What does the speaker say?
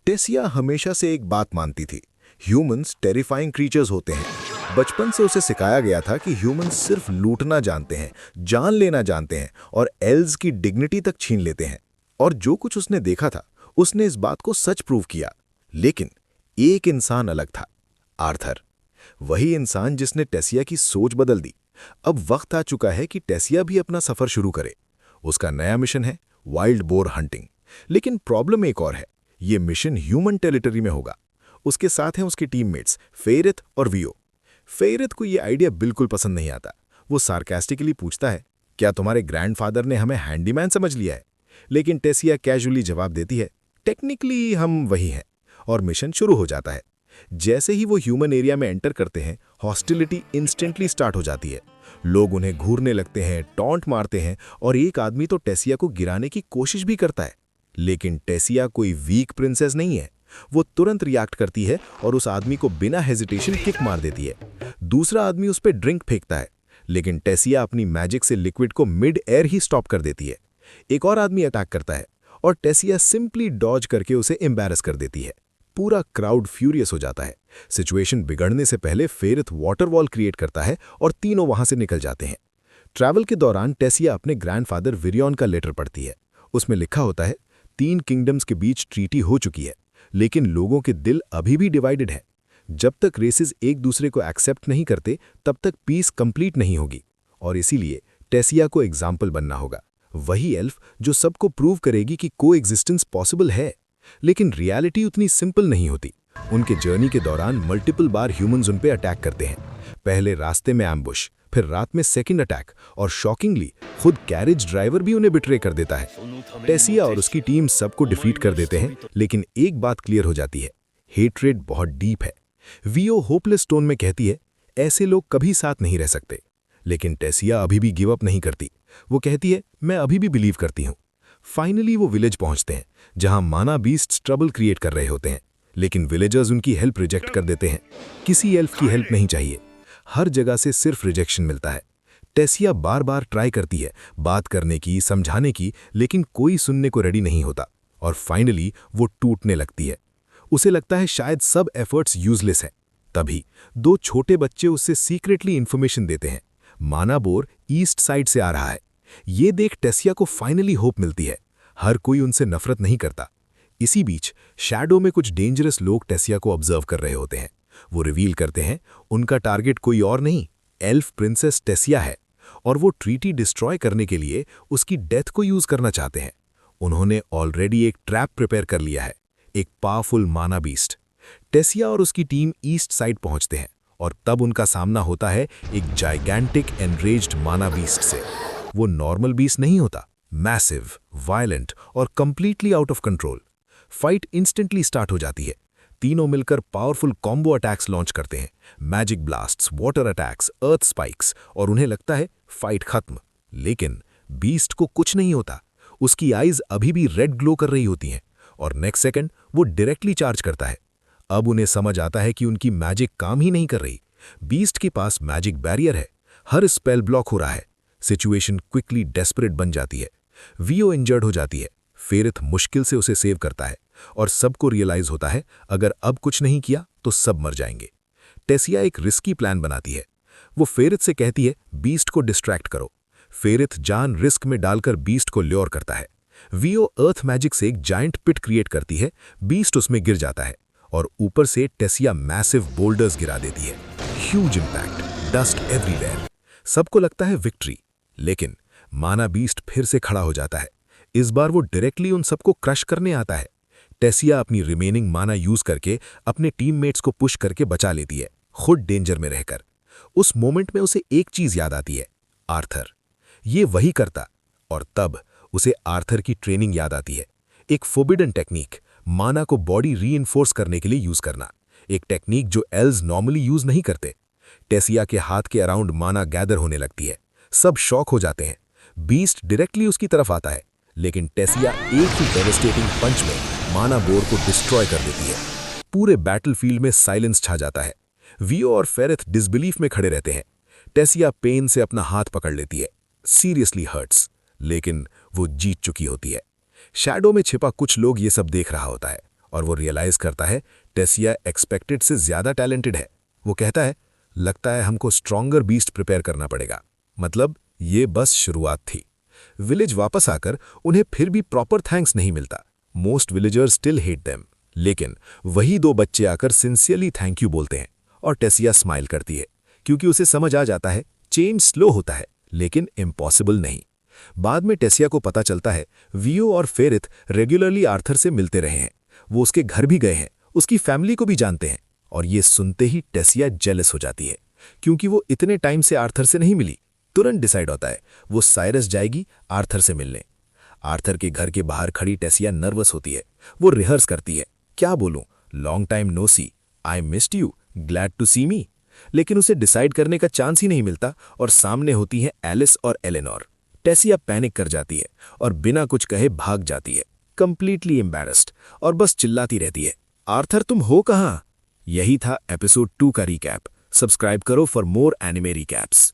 टेसिया हमेशा से एक बात मानती थी, ह्यूमंस टेरिफाइंग क्रीचर्स होते हैं। बचपन से उसे सिखाया गया था कि ह्यूमंस सिर्फ लूटना जानते हैं, जान लेना जानते हैं और एल्व्स की डिग्निटी तक छीन लेते हैं। और जो कुछ उसने देखा था, उसने इस बात को सच प्रूव किया। लेकिन एक इंसान अलग था, आर्थर। वही इंसान जिसने टेसिया की सोच बदल दी। अब वक्त आ चुका है कि टेसिया भी अपना सफर शुरू करे। उसका नया मिशन है वाइल्ड बोर हंटिंग। लेकिन प्रॉब्लम एक और है, ये मिशन ह्यूमन टेरिटरी में होगा। उसके साथ हैं उसके टीममेट्स फेरिथ और वियो। फेरिथ को ये आइडिया बिल्कुल पसंद नहीं आता। वो सार्कास्टिकली पूछता है, क्या तुम्हारे ग्रैंडफादर ने हमें हैंडीमैन समझ लिया है? लेकिन टेसिया कैजुअली जवाब देती है, टेक्निकली हम वही हैं। और मिशन शुरू हो जाता है। जैसे ही वो ह्यूमन एरिया में एंटर करते हैं, हॉस्टिलिटी इंस्टेंटली स्टार्ट हो जाती है। लोग उन्हें घूरने लगते हैं, टॉन्ट मारते हैं और एक आदमी तो टेसिया को गिराने की कोशिश भी करता है। लेकिन टेसिया कोई वीक प्रिंसेस नहीं है। वो तुरंत रिएक्ट करती है और उस आदमी को बिना हेजिटेशन किक मार देती है। दूसरा आदमी उस पर ड्रिंक फेंकता है, लेकिन टेसिया अपनी मैजिक से लिक्विड को मिड एयर ही स्टॉप कर देती है। एक और आदमी अटैक करता है और टेसिया सिंपली डॉज करके उसे एम्बैरस कर देती है। पूरा क्राउड फ्यूरियस हो जाता है। सिचुएशन बिगड़ने से पहले फेरिथ वाटर वॉल क्रिएट करता है और तीनों वहां से निकल जाते हैं। ट्रैवल के दौरान टेसिया अपने ग्रैंडफादर विरियन का लेटर पढ़ती है। उसमें लिखा होता है, 3 किंगडम्स के बीच ट्रीटी हो चुकी है, लेकिन लोगों के दिल अभी भी डिवाइडेड है। जब तक रेसेस एक दूसरे को एक्सेप्ट नहीं करते, तब तक पीस कंप्लीट नहीं होगी। और इसीलिए टेसिया को एग्जाम्पल बनना होगा, वही एल्फ जो सबको प्रूव करेगी कि को एग्जिस्टेंस पॉसिबल है। लेकिन रियलिटी उतनी सिंपल नहीं होती। उनके जर्नी के दौरान मल्टीपल बार ह्यूमंस उन पे अटैक करते हैं। पहले रास्ते में एम्बुश, फिर रात में सेकंड अटैक और शॉकिंगली खुद कैरेज ड्राइवर भी उन्हें बिट्रे कर देता है। टेसिया और उसकी टीम सबको डिफीट कर देते हैं, लेकिन एक बात क्लियर हो जाती है, हेट्रेड बहुत डीप है। वियो होपलेस टोन में कहती है, ऐसे लोग कभी साथ नहीं रह सकते। लेकिन टेसिया अभी भी गिव अप नहीं करती। वो कहती है, मैं अभी भी बिलीव करती हूँ। फाइनली वो विलेज पहुंचते हैं, जहां माना बीस्ट्स ट्रबल क्रिएट कर रहे होते हैं। लेकिन विलेजर्स उनकी हेल्प रिजेक्ट कर देते हैं। किसी एल्फ की हेल्प नहीं चाहिए। हर जगह से सिर्फ रिजेक्शन मिलता है। टेसिया बार बार ट्राई करती है बात करने की, समझाने की, लेकिन कोई सुनने को रेडी नहीं होता। और फाइनली वो टूटने लगती है। उसे लगता है शायद सब एफर्ट्स यूजलेस हैं। तभी 2 छोटे बच्चे उससे सीक्रेटली इंफॉर्मेशन देते हैं, माना बोर ईस्ट साइड से आ रहा है। ये देख टेसिया को फाइनली होप मिलती है। हर कोई उनसे नफरत नहीं करता। इसी बीच शैडो में कुछ डेंजरस लोग टेसिया को ऑब्जर्व कर रहे होते हैं। वो रिवील करते हैं, उनका टारगेट कोई और नहीं, एल्फ प्रिंसेस टेसिया है। और वो ट्रीटी डिस्ट्रॉय करने के लिए उसकी डेथ को यूज करना चाहते हैं। उन्होंने ऑलरेडी एक ट्रैप प्रिपेयर कर लिया है, एक पावरफुल माना बीस्ट। टेसिया और उसकी टीम ईस्ट साइड पहुंचते हैं और तब उनका सामना होता है एक जाइगैंटिक एनरेज्ड माना बीस्ट से। वो नॉर्मल बीस्ट नहीं होता, मैसिव, वायलेंट और completely out of control. Fight instantly start हो जाती है। तीनों मिलकर पावरफुल कॉम्बो अटैक्स लॉन्च करते हैं, मैजिक ब्लास्ट्स, वाटर अटैक्स, अर्थ स्पाइक्स, और उन्हें लगता है फाइट खत्म। लेकिन बीस्ट को कुछ नहीं होता। उसकी आईज अभी भी रेड ग्लो कर रही होती हैं और नेक्स्ट सेकंड वो डायरेक्टली चार्ज करता है। अब उन्हें समझ आता है कि उनकी मैजिक काम ही नहीं कर रही। बीस्ट के पास मैजिक बैरियर है, हर स्पेल ब्लॉक हो रहा है। सिचुएशन क्विकली डेस्परेट बन जाती है। वियो इंजर्ड हो जाती है। फेरिथ मुश्किल से उसे सेव करता है और सबको रियलाइज होता है, अगर अब कुछ नहीं किया तो सब मर जाएंगे। टेसिया एक रिस्की प्लान बनाती है। वो फेरिथ से कहती है, बीस्ट को डिस्ट्रैक्ट करो। फेरिथ जान रिस्क में डालकर बीस्ट को ल्योर करता है। वियो अर्थ मैजिक से एक जायंट पिट क्रिएट करती है। बीस्ट उसमें गिर जाता है और ऊपर से टेसिया मैसिव बोल्डर्स गिरा देती है। Huge impact, dust everywhere. सबको लगता है विक्ट्री, लेकिन माना बीस्ट फिर से खड़ा हो जाता है। इस बार वो डायरेक्टली उन सबको क्रश करने आता है। टेसिया अपनी रिमेनिंग माना यूज करके अपने टीममेट्स को पुश करके बचा लेती है, खुद डेंजर में रहकर। उस मोमेंट में उसे एक चीज याद आती है, आर्थर। ये वही करता। और तब उसे आर्थर की ट्रेनिंग याद आती है। एक फोरबिडन टेक्निक, माना को बॉडी रीइंफोर्स करने के लिए यूज करना। एक टेक्निक जो एल्व्स नॉर्मली यूज नहीं करते। टेसिया के हाथ के अराउंड माना गैदर होने लगती है। सब शॉक हो जाते हैं। बीस्ट डायरेक्टली उसकी तरफ आता है, लेकिन टेसिया एक ही डेवस्टेटिंग पंच में माना बोर को डिस्ट्रॉय कर देती है। पूरे बैटलफील्ड में साइलेंस छा जाता है। वियो और फेरिथ डिसबिलीफ में खड़े रहते हैं। टेसिया पेन से अपना हाथ पकड़ लेती है। सीरियसली हर्ट्स, लेकिन वो जीत चुकी होती है। शैडो में छिपा कुछ लोग ये सब देख रहा होता है और वो रियलाइज करता है टेसिया एक्सपेक्टेड से ज्यादा टैलेंटेड है। वो कहता है, लगता है हमको स्ट्रॉन्गर बीस्ट प्रिपेयर करना पड़ेगा। मतलब ये बस शुरुआत थी। विलेज वापस आकर उन्हें फिर भी प्रॉपर थैंक्स नहीं मिलता। Most villagers still hate them. लेकिन वही 2 बच्चे आकर सिंसियरली थैंक यू बोलते हैं और टेसिया स्माइल करती है, क्योंकि उसे समझ आ जाता है चेंज स्लो होता है लेकिन इम्पॉसिबल नहीं। बाद में टेसिया को पता चलता है वियो और फेरिथ रेगुलरली आर्थर से मिलते रहे हैं। वो उसके घर भी गए हैं, उसकी फैमिली को भी जानते हैं। और ये सुनते ही टेसिया जेलस हो जाती है, क्योंकि वो इतने टाइम से आर्थर से नहीं मिली। तुरंत डिसाइड होता है वो साइरस जाएगी आर्थर से मिलने। आर्थर के घर के बाहर खड़ी टेसिया नर्वस होती है। वो रिहर्स करती है, क्या बोलूं, long time no see, I missed you, glad to see me. लेकिन उसे डिसाइड करने का चांस ही नहीं मिलता और सामने होती हैं एलिस और एलेनोर। टेसिया पैनिक कर जाती है और बिना कुछ कहे भाग जाती है, कंप्लीटली एम्बैरेस्ड, और बस चिल्लाती रहती है, आर्थर तुम हो कहाँ? यही था एपिसोड 2 का रिकैप। सब्सक्राइब करो फॉर मोर एनिमे रिकैप्स।